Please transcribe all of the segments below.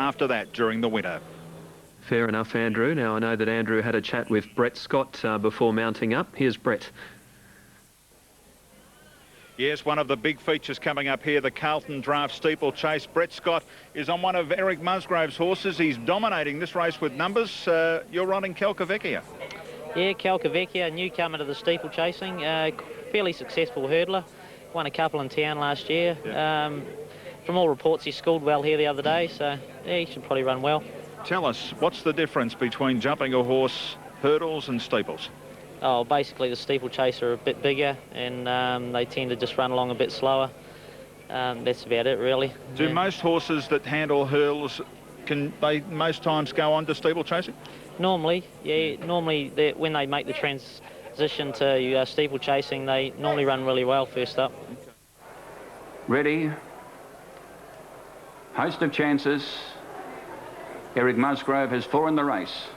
after that during the winter. Fair enough, Andrew. Now, I know that Andrew had a chat with Brett Scott before mounting up. Here's Brett. Yes, one of the big features coming up here, the Carlton Draft Steeplechase. Brett Scott is on one of Eric Musgrove's horses. He's dominating this race with numbers. You're riding Calcavecchia. Yeah, Calcavecchia, newcomer to the steeplechasing. Fairly successful hurdler. Won a couple in town last year. Yeah. From all reports, he schooled well here the other day, so yeah, he should probably run well. Tell us, what's the difference between jumping a horse, hurdles and steeples? Oh, basically the steeplechase are a bit bigger and they tend to just run along a bit slower. That's about it, really. Do most horses that handle hurdles, can they most times go on to steeplechasing? Normally, yeah. Normally, when they make the transition to steeplechasing, they normally run really well first up. Ready. Host of chances. Eric Musgrove has 4 in the race.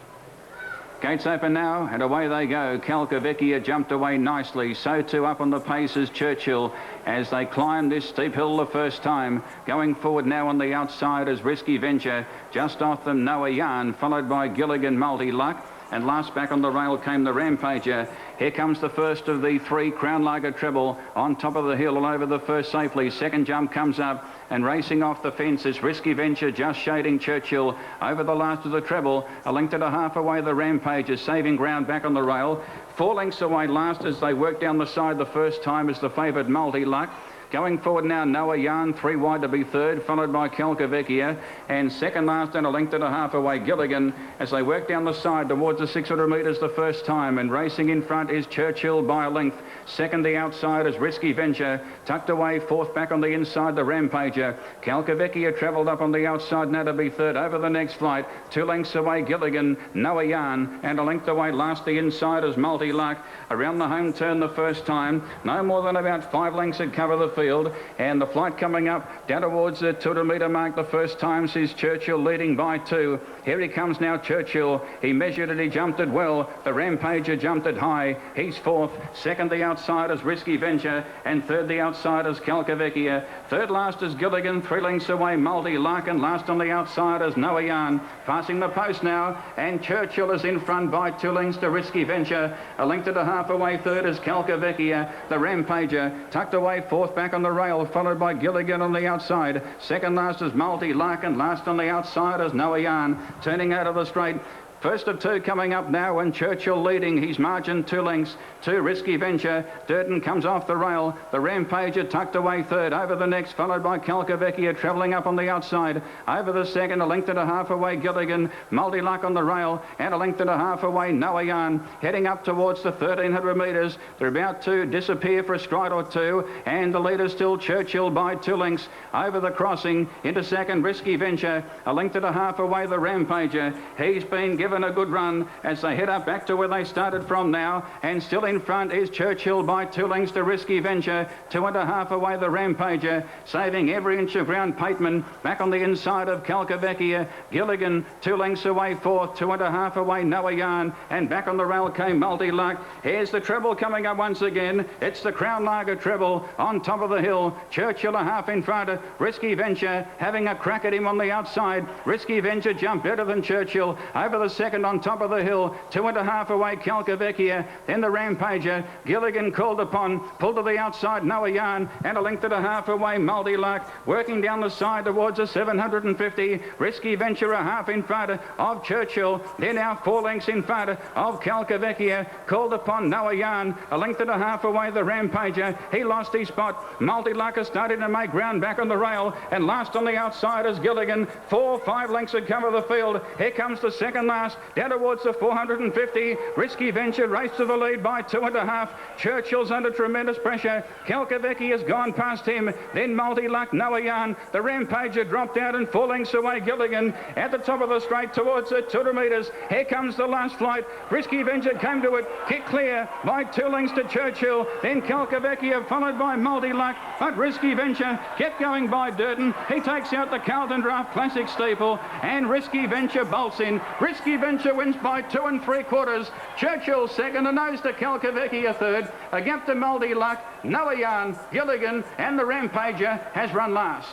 Gates open now, and away they go. Calcavecchia jumped away nicely. So too up on the pace is Churchill as they climb this steep hill the first time. Going forward now on the outside is Risky Venture. Just off them, Noah Yarn, followed by Gilligan Multi Luck. And last back on the rail came the Rampager. Here comes the first of the 3, Crown Lager Treble, on top of the hill and over the first safely. Second jump comes up, and racing off the fence is Risky Venture, just shading Churchill. Over the last of the treble, a length and a half away the Rampager, saving ground back on the rail. 4 lengths away last as they work down the side the first time is the favoured Multi Luck. Going forward now, Noah Yarn, 3 wide to be third, followed by Calcavecchia, and second last and a length and a half away Gilligan as they work down the side towards the 600 metres the first time, and racing in front is Churchill by a length. Second the outside is Risky Venture, tucked away fourth back on the inside the Rampager. Calcavecchia travelled up on the outside now to be third over the next flight. 2 lengths away Gilligan, Noah Yarn, and a length away last the inside is Multi Luck. Around the home turn the first time, no more than about 5 lengths that cover the field, and the flight coming up down towards the 200 metre mark the first time sees Churchill leading by 2. Here he comes now, Churchill. He measured it, he jumped it well. The Rampager jumped it high. He's fourth. Second the outside is Risky Venture, and third the outside is Calcavecchia. Third last is Gilligan, 3 lengths away Multi Luck, and last on the outside is Noah Yarn. Passing the post now, and Churchill is in front by 2 lengths to Risky Venture. A length and a half away third is Calcavecchia. The Rampager tucked away fourth back on the rail, followed by Gilligan on the outside. Second last is Multi Luck, and last on the outside is Noah Yarn. Turning out of the straight. First of 2 coming up now, and Churchill leading. He's margined 2 lengths to Risky Venture. Durden comes off the rail. The Rampager tucked away third. Over the next, followed by Calcavecchia, travelling up on the outside. Over the second, a length and a half away Gilligan. Multi Luck on the rail, and a length and a half away Noah Yarn. Heading up towards the 1,300 metres. They're about to disappear for a stride or 2, and the leader still Churchill by 2 lengths. Over the crossing, into second, Risky Venture. A length and a half away the Rampager. He's been given a good run as they head up back to where they started from now, and still in front is Churchill by 2 lengths to Risky Venture. 2.5 away the Rampager, saving every inch of ground. Pateman back on the inside of Calcavecchia. Gilligan 2 lengths away fourth, 2.5 away Noah Yarn, and back on the rail came Multi Luck. Here's the treble coming up once again. It's the Crown Lager treble on top of the hill. Churchill a half in front. Risky Venture having a crack at him on the outside. Risky Venture jumped better than Churchill. Over the second on top of the hill, 2.5 away Calcavecchia, then the Rampager. Gilligan called upon, pulled to the outside Noah Yarn, and a length and a half away Multi Luck, working down the side towards the 750. Risky Venture a half in front of Churchill. They're now 4 lengths in front of Calcavecchia, called upon Noah Yarn, a length and a half away the Rampager. He lost his spot. Multi Luck is starting to make ground back on the rail, and last on the outside is Gilligan. 4-5 lengths that cover the field. Here comes the second last, down towards the 450. Risky Venture raced to the lead by 2.5. Churchill's under tremendous pressure. Calcavecchia has gone past him. Then Multi Luck, Noah Yarn. The Rampager dropped out and 4 lengths away Gilligan. At the top of the straight towards the 200 metres. Here comes the last flight. Risky Venture came to it. Kicked clear by 2 lengths to Churchill. Then Calcavecchia followed by Multi Luck. But Risky Venture kept going by Durden. He takes out the Carlton Draft Classic Steeple. And Risky Venture bolts in. Risky Venture wins by 2 3/4. Churchill second, a nose to Calcavecchia third. A gap to Multi Luck, Noah Yarn, Gilligan, and the Rampager has run last.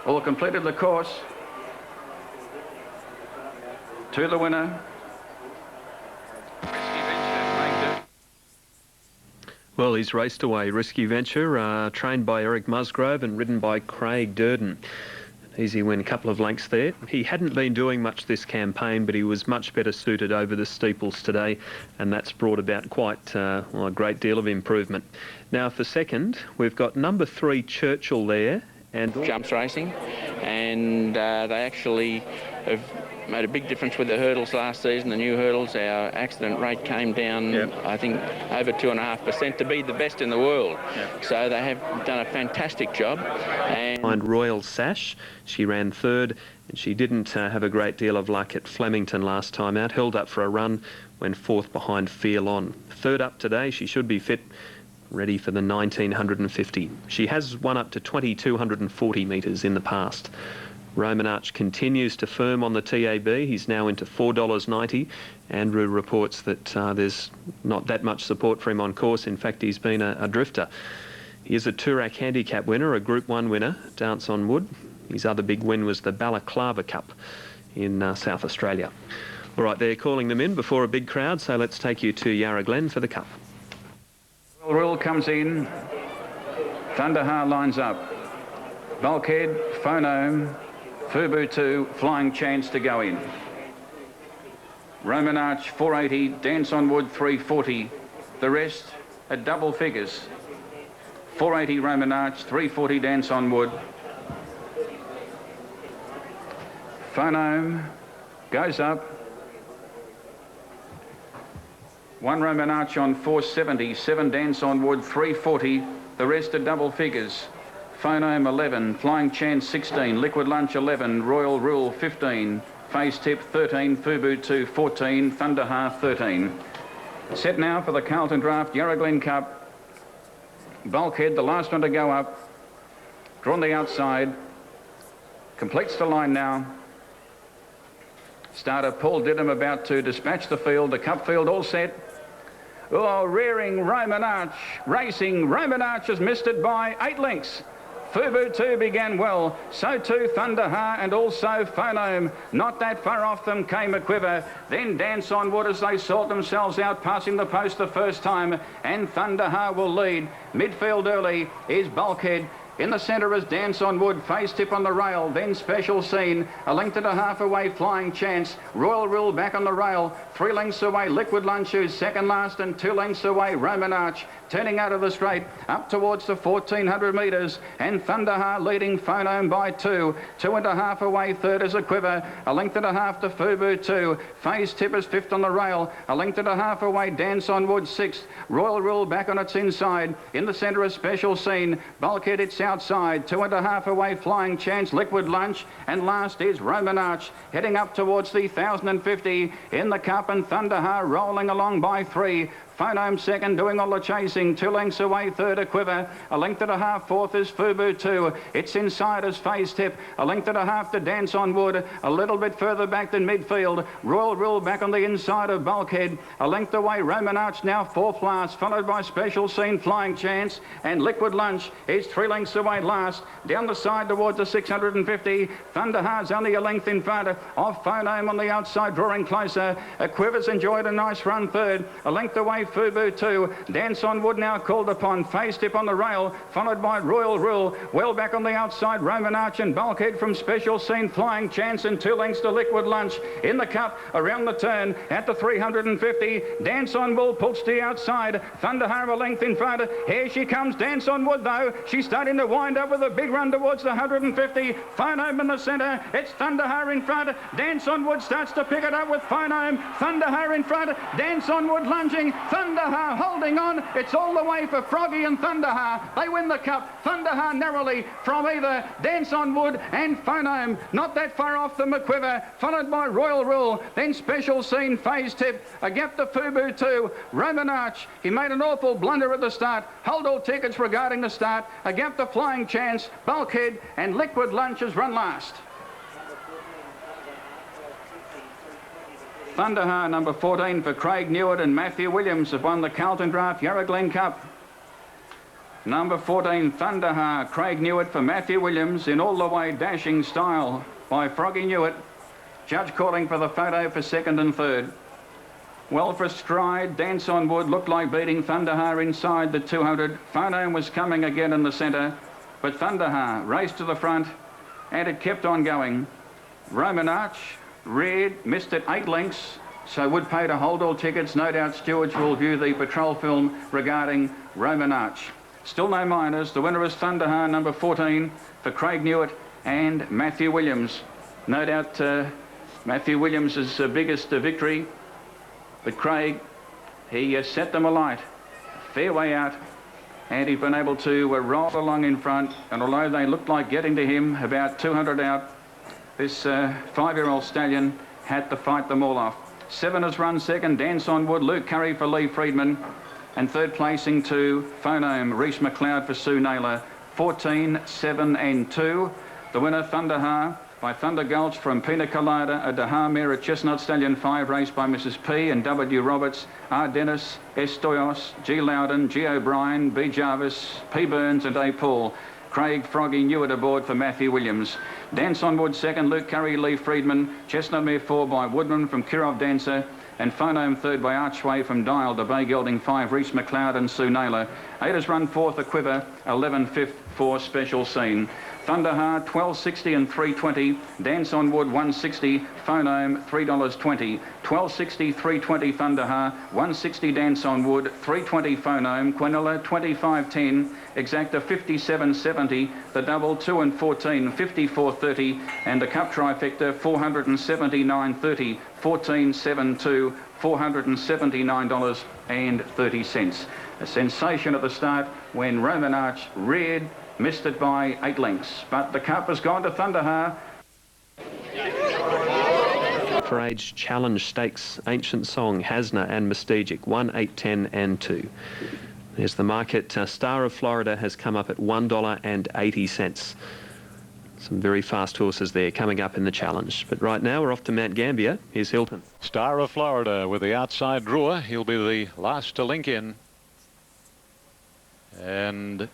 all completed the course. To the winner. Well, he's raced away. Risky Venture, trained by Eric Musgrove and ridden by Craig Durden. Easy win, a couple of lengths there. He hadn't been doing much this campaign, but he was much better suited over the steeples today, and that's brought about quite a great deal of improvement. Now for second, we've got number 3 Churchill there. And jumps racing, and they actually have made a big difference with the hurdles last season, the new hurdles. Our accident rate came down, I think, over 2.5% to be the best in the world. So they have done a fantastic job. And Royal Sash, she ran third, and she didn't have a great deal of luck at Flemington last time out. Held up for a run, went fourth behind Feel On. Third up today, she should be fit, ready for the 1950. She has won up to 2240 metres in the past. Roman Arch continues to firm on the TAB. He's now into $4.90. Andrew reports that there's not that much support for him on course. In fact, he's been a drifter. He is a Toorak Handicap winner, a Group 1 winner, Dance on Wood. His other big win was the Balaclava Cup in South Australia. All right, they're calling them in before a big crowd, so let's take you to Yarra Glen for the Cup. Rule comes in. Thunderha lines up. Bulkhead, Phonome, Fubu 2, Flying Chance to go in. Roman Arch 480, Dance on Wood 340. The rest at double figures. 480 Roman Arch, 340 Dance on Wood. Phonome goes up. 1 Roman Arch on 470, 7 Dance on Wood 340. The rest at double figures. Phonome 11, Flying Chance 16, Liquid Lunch 11, Royal Rule 15, Phase Tip 13, Fubu 2 14, Thunderha 13. Set now for the Carlton Draft Yarra Glen Cup. Bulkhead, the last one to go up. Drawn the outside. Completes the line now. Starter Paul Didham about to dispatch the field. The cup field all set. Oh, rearing Roman Arch. Racing. Roman Arch has missed it by 8 lengths. Fubu 2 began well, so too Thunderha and also Phonome. Not that far off them came a quiver. Then Dance on Wood as they sort themselves out, passing the post the first time, and Thunderha will lead. Midfield early is Bulkhead. In the centre is Dance on Wood, Face Tip on the rail, then Special Scene, a length and a half away, Flying Chance, Royal Rule back on the rail, 3 lengths away, Liquid Lunch, who's second last, and 2 lengths away, Roman Arch, turning out of the straight, up towards the 1400 metres, and Thunderha leading Phonome by 2, 2.5 away, third is a quiver, a length and a half to Fubu 2, Phase Tip is fifth on the rail, a length and a half away, Dance on Wood 6th, Royal Rule back on its inside, in the centre is Special Scene, Bulkhead it's outside, 2.5 away, Flying Chance, Liquid Lunch, and last is Roman Arch, heading up towards the 1050 in the cup, and Thunderha rolling along by 3. Phonome second, doing all the chasing, 2 lengths away, third a quiver, a length and a half, fourth is Fubu 2, it's inside as Phase Tip, a length and a half to Dance on Wood, a little bit further back than midfield, Royal Rule back on the inside of Bulkhead, a length away, Roman Arch now 4th last, followed by Special Scene, Flying Chance, and Liquid Lunch is 3 lengths away last, down the side towards the 650, Thunderha's only a length in front of Phonome on the outside, drawing closer, a Quivers enjoyed a nice run third, a length away, Fubu 2, Dance on Wood now called upon, Face Tip on the rail, followed by Royal Rule, well back on the outside, Roman Arch and Bulkhead from Special Scene, Flying Chance, and 2 lengths to Liquid Lunch, in the cup, around the turn, at the 350, Dance on Wood pulls to the outside, Thunderha a length in front, here she comes, Dance on Wood though, she's starting to wind up with a big run towards the 150, Phonome in the centre, it's Thunderha in front, Dance on Wood starts to pick it up with Phonome, Thunderha in front, Dance on Wood lunging, Thunderha holding on. It's all the way for Froggy and Thunderha. They win the cup. Thunderha narrowly from either Dance on Wood and Phonome. Not that far off the McQuiver, followed by Royal Rule. Then Special Scene, Phase Tip. A gap to Fubu 2. Roman Arch. He made an awful blunder at the start. Hold all tickets regarding the start. A gap to Flying Chance, Bulkhead, and Liquid Lunch has run last. Thunderha, number 14 for Craig Newitt and Matthew Williams, have won the Carlton Draft Yarra Glen Cup. Number 14, Thunderha. Craig Newitt for Matthew Williams in all the way dashing style by Froggy Newitt. Judge calling for the photo for second and third. Well for stride, Dance on Wood looked like beating Thunderha inside the 200. Phono was coming again in the centre, but Thunderha raced to the front and it kept on going. Roman Arch, Red, missed it 8 lengths, so would pay to hold all tickets. No doubt stewards will view the patrol film regarding Roman Arch. Still no minors. The winner is Thunderha, number 14, for Craig Newitt and Matthew Williams. No doubt Matthew Williams' biggest victory, but Craig, he set them alight. Fair way out, and he's been able to roll along in front, and although they looked like getting to him about 200 out, this 5-year-old stallion had to fight them all off. 7 has run second, Dance on Wood, Luke Curry for Lee Friedman, and third placing to Phonome, Reese McLeod for Sue Naylor. 14, 7 and 2. The winner, Thunderha, by Thunder Gulch from Pina Colada, a Dahar mare, a Chestnut Stallion 5 raced by Mrs. P and W. Roberts, R. Dennis, S. Stoyos, G. Loudon, G. O'Brien, B. Jarvis, P. Burns and A. Paul. Craig Froggy Newitt aboard for Matthew Williams. Dance on Wood second, Luke Curry, Lee Friedman. Chestnut Mare 4 by Woodman from Kirov Dancer. And Phonome third by Archway from Dial to Bay Gelding 5, Reese McLeod and Sue Naylor. 8 has run fourth, a Quiver, 11 fifth for Special Scene. Thunderha, $12.60 and $3.20. Dance on Wood, $1.60. Phonome, $3.20. $12.60, $3.20 Thunderha. $1.60 Dance on Wood. $3.20 Phonome. Quinella, $25.10. Exacta, $57.70. The double, 2 and 14, $54.30. And the cup trifecta, $479.30. 14.72, $479.30. A sensation at the start when Roman Arch reared, missed it by 8 lengths. But the cup has gone to Thunderha. For Age Challenge Stakes, Ancient Song, Hasna and Mystegic, 1, 8, 10 and 2. There's the market. Star of Florida has come up at $1.80. Some very fast horses there coming up in the challenge. But right now we're off to Mount Gambier. Here's Hilton. Star of Florida with the outside drawer. He'll be the last to link in. And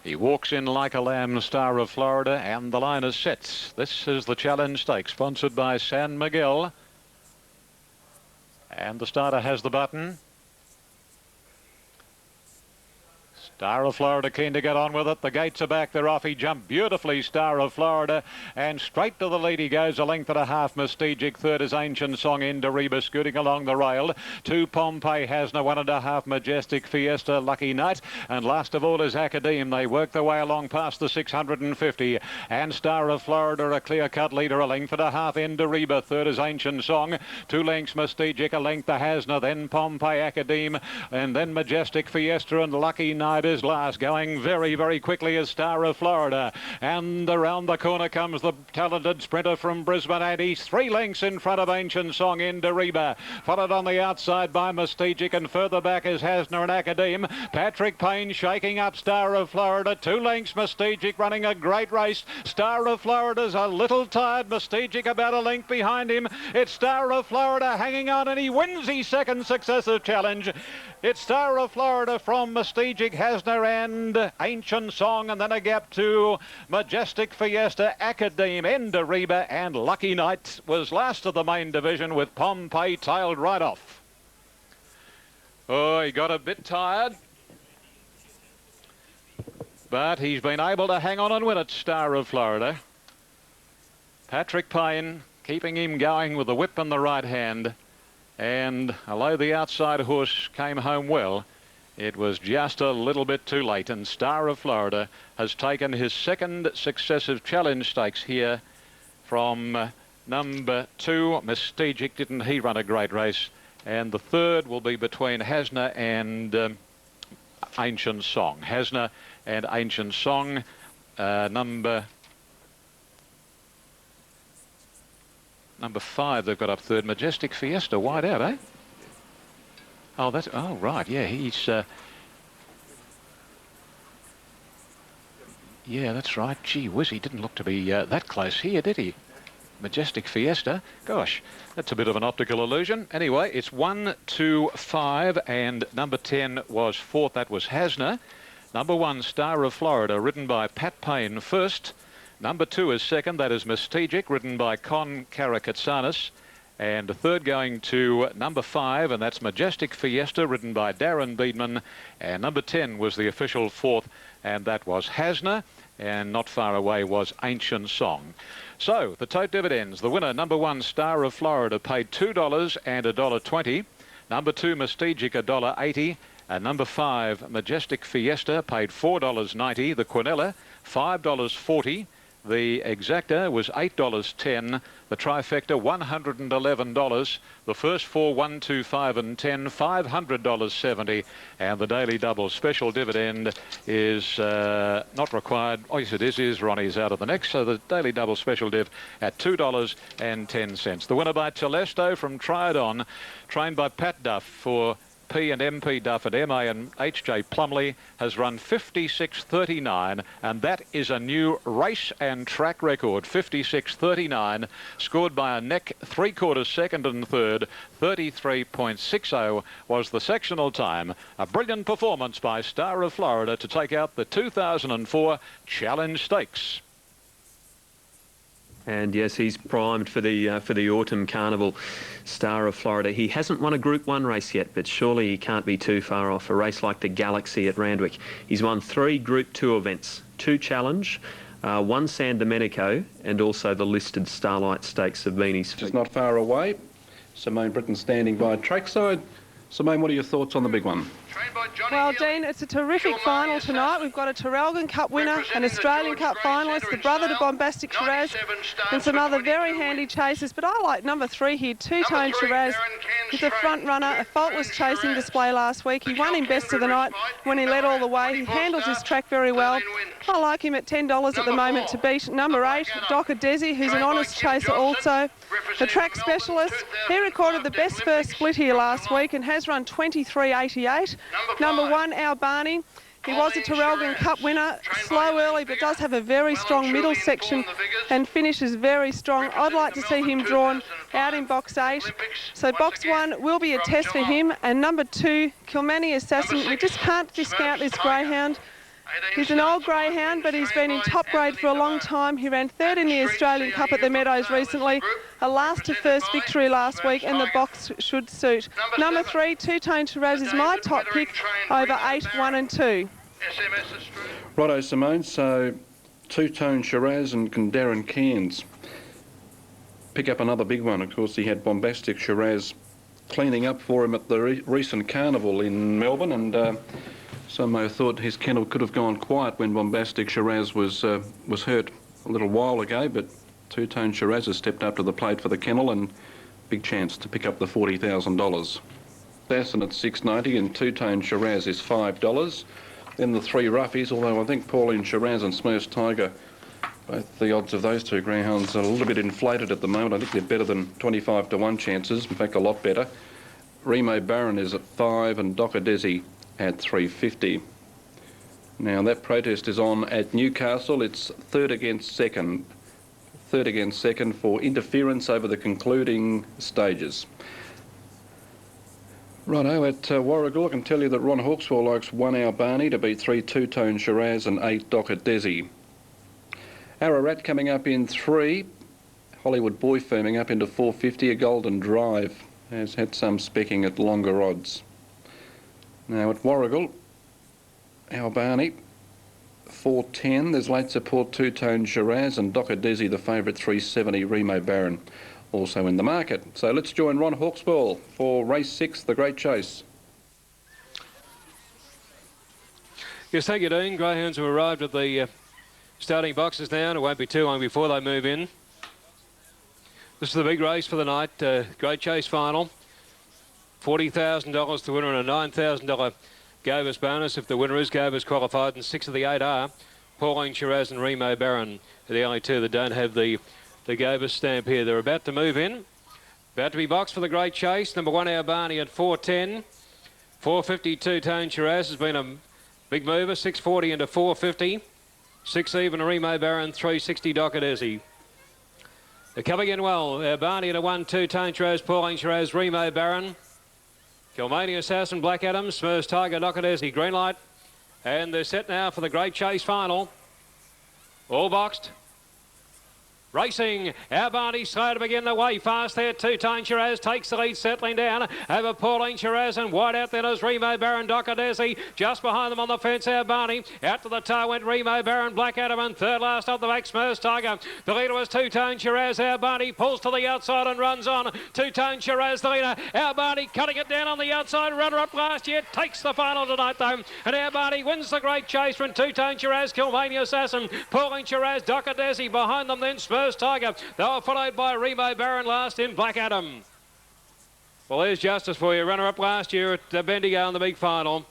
he walks in like a lamb, Star of Florida, and the line is set. This is the Challenge Stakes, sponsored by San Miguel. And the starter has the button. Star of Florida keen to get on with it. The gates are back. They're off. He jumped beautifully, Star of Florida. And straight to the lead he goes. A length and a half, Mystegic. Third is Ancient Song, Indariba scooting along the rail. 2, Pompeii Hasna. 1.5, Majestic Fiesta, Lucky Night. And last of all is Academe. They work their way along past the 650. And Star of Florida, a clear-cut leader. A length and a half, Indariba. Third is Ancient Song. 2 lengths, Mystegic. A length, the Hasna. Then Pompeii Academe. And then Majestic Fiesta and Lucky Night is last, going very, very quickly as Star of Florida. And around the corner comes the talented sprinter from Brisbane, and he's 3 lengths in front of Ancient Song, Indariba. Followed on the outside by Mystegic, and further back is Hasna and Academe. Patrick Payne shaking up Star of Florida. 2 lengths, Mystegic running a great race. Star of Florida's a little tired. Mystegic about a length behind him. It's Star of Florida hanging on, and he wins his second successive challenge. It's Star of Florida from Mystegic, Hasna and Ancient Song, and then a gap to Majestic Fiesta, Academe, Indariba, and Lucky Night was last of the main division, with Pompeii tailed right off. Oh, he got a bit tired, but he's been able to hang on and win it, Star of Florida. Patrick Payne keeping him going with the whip in the right hand. And although the outside horse came home well, it was just a little bit too late. And Star of Florida has taken his second successive challenge stakes here from number 2. Mystegic, didn't he run a great race? And the third will be between Hasna and Ancient Song. Hasna and Ancient Song, number 5 they've got up third. Majestic Fiesta wide out, eh? Oh, that's, oh right, yeah, he's yeah, that's right. Gee whiz, he didn't look to be that close here, did he? Majestic Fiesta, gosh, that's a bit of an optical illusion. Anyway, it's 1, 2, 5, and number 10 was fourth. That was Hasna. Number 1, Star of Florida, ridden by Pat Payne first. Number 2 is second, that is Mystegic, ridden by Con Karakatsanis. And third going to number 5, and that's Majestic Fiesta, ridden by Darren Beedman. And number 10 was the official fourth, and that was Hasner. And not far away was Ancient Song. So the tote dividends, the winner, number 1, Star of Florida, paid $2 and $1.20. Number 2, Mystegic, $1.80. And number 5, Majestic Fiesta, paid $4.90. The Quinella, $5.40. The Exacta was $8.10. The Trifecta, $111. The first 4, 1, 2, 5 and 10, $500.70. And the Daily Double special dividend is not required. Oh, yes, it is. Ronnie's out of the next. So the Daily Double special div at $2.10. The winner by Telesto from Triadon, trained by Pat Duff for P and MP Duff at MA and HJ Plumley, has run 56.39, and that is a new race and track record. 56.39, scored by a neck 3/4 second and third. 33.60 was the sectional time. A brilliant performance by Star of Florida to take out the 2004 Challenge Stakes. And yes, he's primed for the autumn carnival. Star of Florida. He hasn't won a Group 1 race yet, but surely he can't be too far off. A race like the Galaxy at Randwick. He's won 3 Group 2 events, 2 Challenge, 1 San Domenico, and also the listed Starlight Stakes have been his feet. It's not far away. Simone Britton standing by trackside. Simone, what are your thoughts on the big one? Well, Dean, it's a terrific final tonight. We've got a Traralgon Cup winner, an Australian Cup finalist, the brother to Bombastic Shiraz, and some other very handy chasers. But I like number 3 here, Two-Tone Shiraz. He's a front runner, a faultless chasing display last week. He won in best of the night when he led all the way. He handles his track very well. I like him at $10 at the moment to beat number 8, Docker Desi, who's an honest chaser also. The track specialist, he recorded the best first split here last week and has run 23.88. Number 1, Albani. He was a Traralgon Cup winner, slow early, but does have a very strong middle section and finishes very strong. I'd like to see him drawn out in box 8. So box 1 will be a test for him. And number 2, Kilmany Assassin. We just can't discount this greyhound. He's an old greyhound, but he's been in top grade for a long time. He ran 3rd in the Australian Cup at the Meadows recently, a last to first victory last week, and the box should suit. Number 3, Two-Tone Shiraz is my top pick over 8, 1 and 2. Righto, Simone. So Two-Tone Shiraz and Darren Cairns pick up another big one. Of course, he had Bombastic Shiraz cleaning up for him at the recent carnival in Melbourne, and some may have thought his kennel could have gone quiet when Bombastic Shiraz was hurt a little while ago, but Two-Tone Shiraz has stepped up to the plate for the kennel, and big chance to pick up the $40,000. Assassin at $6.90 and Two-Tone Shiraz is $5. Then the 3 roughies, although I think Pauline Shiraz and Smurfs Tiger, both the odds of those 2 greyhounds are a little bit inflated at the moment. I think they're better than 25 to 1 chances, in fact a lot better. Remo Baron is at 5 and Docker Desi at $3.50. Now that protest is on at Newcastle. It's third against second for interference over the concluding stages. Righto, at Warragul, I can tell you that Ron Hawkswell likes 1 Albani to beat 3 Two-Tone Shiraz and 8 Docker Desi. Ararat coming up in 3. Hollywood Boy firming up into $4.50. A Golden Drive has had some specking at longer odds. Now at Warragul, Albani, $4.10. There's late support Two-Tone Shiraz and Docker Desi, the favourite, $3.70. Remo Baron also in the market. So let's join Ron Hawkswell for race 6, the Great Chase. Yes, thank you, Dean. Greyhounds have arrived at the starting boxes now, and it won't be too long before they move in. This is the big race for the night, Great Chase final. $40,000 to winner and a $9,000 Gobus bonus if the winner is Gobus qualified, and 6 of the 8 are Pauline Shiraz and Remo Baron, the only 2 that don't have the Gobus stamp here. They're about to move in. About to be boxed for the Great Chase. Number 1 Albani at $4.10. $4.50 Two-Tone Shiraz has been a big mover. $6.40 into $4.50. 6 even Remo Baron, $3.60 Docker Desi. They're coming in well. Albani at a 1, Two-Tone Shiraz, Pauline Shiraz, Remo Baron. Kilmany Assassin, Black Adams, Smurfs Tiger, Docker Desi, green light. And they're set now for the Great Chase final. All boxed. Racing, our Barney slow to begin the way fast there. Two-Tone Shiraz takes the lead, settling down over Pauline Shiraz, and wide out then is Remo Baron Docadesi. Just behind them on the fence, our Barney. Out to the toe went Remo Baron, Black Adam, and third last up the back, Smurfs Tiger. The leader was Two-Tone Shiraz. Our Barney pulls to the outside and runs on. Two-Tone Shiraz the leader. Our Barney cutting it down on the outside. Runner-up last year takes the final tonight though, and our Barney wins the Great Chase from Two-Tone Shiraz, Kilmania Assassin, Pauline Shiraz, Docadesi. Behind them then Smurfs Tiger. They were followed by Remo Baron last in Black Adam. Well, there's justice for you. Runner-up last year at Bendigo in the big final.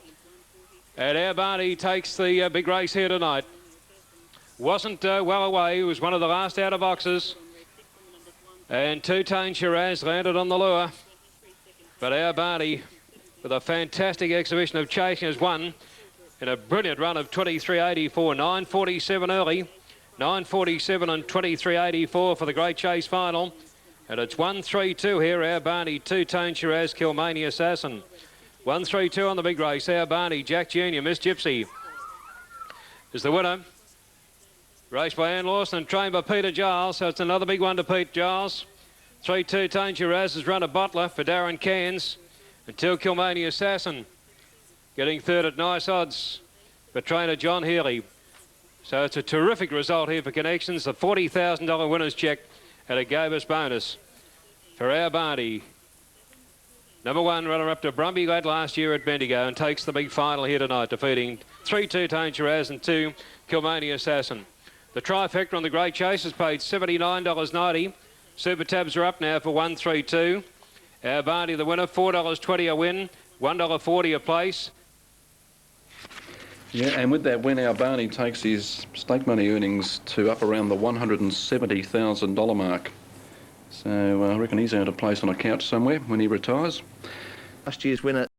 And our Barney takes the big race here tonight. Wasn't well away. He was one of the last out of boxes. And Two-Tone Shiraz landed on the lure. But our Barney, with a fantastic exhibition of chasing, has won in a brilliant run of 23.84, 9.47 early. 9.47 and 23.84 for the Great Chase final. And it's 1.32 here, our Barney, Two-Tone Shiraz, Kilmania Assassin. 1.32 on the big race, our Barney, Jack Jr., Miss Gypsy is the winner. Raced by Ann Lawson and trained by Peter Giles, so it's another big one to Pete Giles. 3 Two-Tone Shiraz has run a Butler for Darren Cairns. Until Kilmania Assassin getting third at nice odds for trainer John Healy. So it's a terrific result here for Connections. The $40,000 winner's check at a Gobus bonus for our Barney. Number 1 runner-up to Brumby Lad last year at Bendigo and takes the big final here tonight, defeating 3 Two-Tone Shiraz and 2 Kilmania Assassin. The trifecta on the Great Chase has paid $79.90. Super tabs are up now for 132. Our Barney the winner, $4.20 a win, $1.40 a place. Yeah, and with that win, our Barney takes his stake money earnings to up around the $170,000 mark. So I reckon he's earned a place on a couch somewhere when he retires. Last year's winner